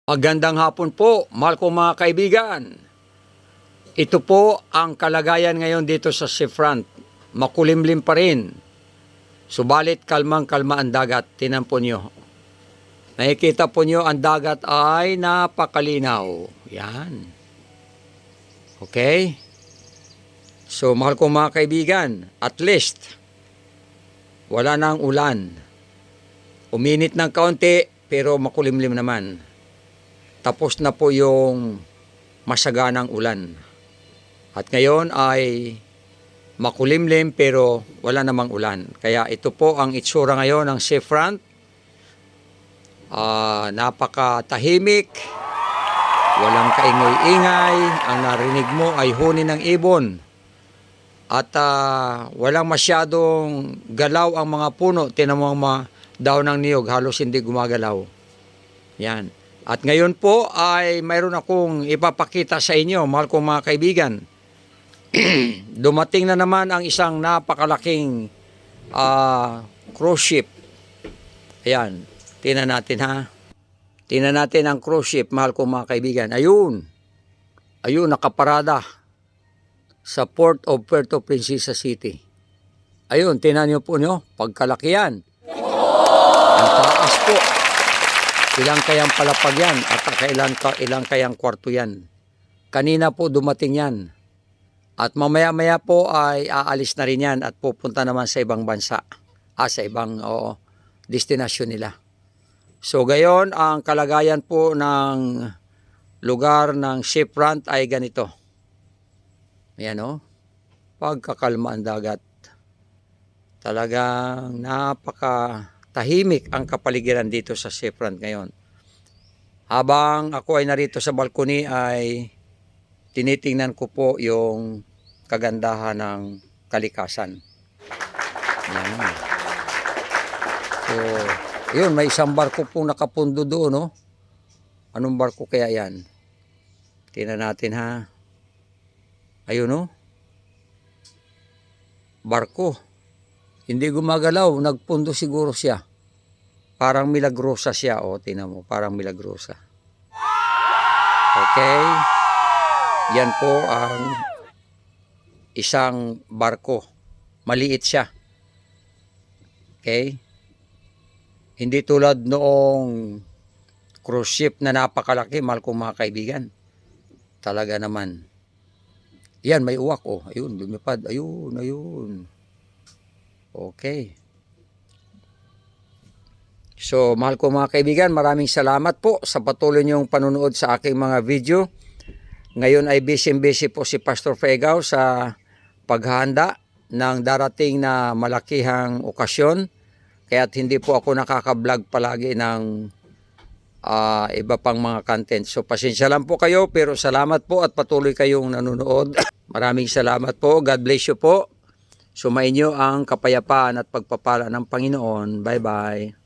Magandang hapon po, mahal kong mga kaibigan. Ito po ang kalagayan ngayon dito sa seafront. Makulimlim pa rin. Subalit kalmang-kalma ang dagat. Tinan po nyo. Nakikita po nyo ang dagat ay napakalinaw. Yan. Okay? So mahal kong mga kaibigan, at least wala nang ulan. Uminit ng kaunti pero makulimlim naman. Tapos na po yung masaganang ulan. At ngayon ay makulimlim pero wala namang ulan. Kaya ito po ang itsura ngayon ng seafront. Napakatahimik. Walang kaingay-ingay. Ang narinig mo ay huni ng ibon. At walang masyadong galaw ang mga puno. Tinan mo ang mga daon ng niyog. Halos hindi gumagalaw. Yan. At ngayon po ay mayroon akong ipapakita sa inyo, mahal kong mga kaibigan. Dumating na naman ang isang napakalaking cruise ship. Ayan, tingnan natin ha. Tingnan natin ang cruise ship, mahal kong mga kaibigan. Ayun, nakaparada sa Port of Puerto Princesa City. Ayun, tingnan nyo po nyo, pagkalakihan. Ang taas po. Ilang kayang palapag yan at ilang kayang kwarto yan. Kanina po dumating yan. At mamaya-maya po ay aalis na rin yan at pupunta naman sa ibang bansa. Sa ibang destinasyon nila. So gayon, ang kalagayan po ng lugar ng seafront ay ganito. Ayan o. Pagkakalma ang dagat. Talagang tahimik ang kapaligiran dito sa seafront ngayon. Habang ako ay narito sa balcony ay tinitingnan ko po yung kagandahan ng kalikasan. Yan. So, yun, may isang barko pong nakapundo doon, no? Anong barko kaya yan? Tingnan natin ha. Ayun, no? Barko. Hindi gumagalaw, nagpundo siguro siya. Parang milagrosa siya, tingnan mo, parang milagrosa. Okay? Yan po ang isang barko. Maliit siya. Okay? Hindi tulad noong cruise ship na napakalaki, mahal kong mga kaibigan. Talaga naman. Yan, may uwak, ayun, lumipad, ayun. Okay. So, mahal ko mga kaibigan, maraming salamat po sa patuloy niyong panunood sa aking mga video. Ngayon ay busy po si Pastor Fegao sa paghahanda ng darating na malakihang okasyon. Kaya't hindi po ako nakaka-vlog palagi ng iba pang mga content. So, pasensya lang po kayo, pero salamat po at patuloy kayong nanonood. Maraming salamat po. God bless you po. Sumainyo ang kapayapaan at pagpapala ng Panginoon. Bye-bye.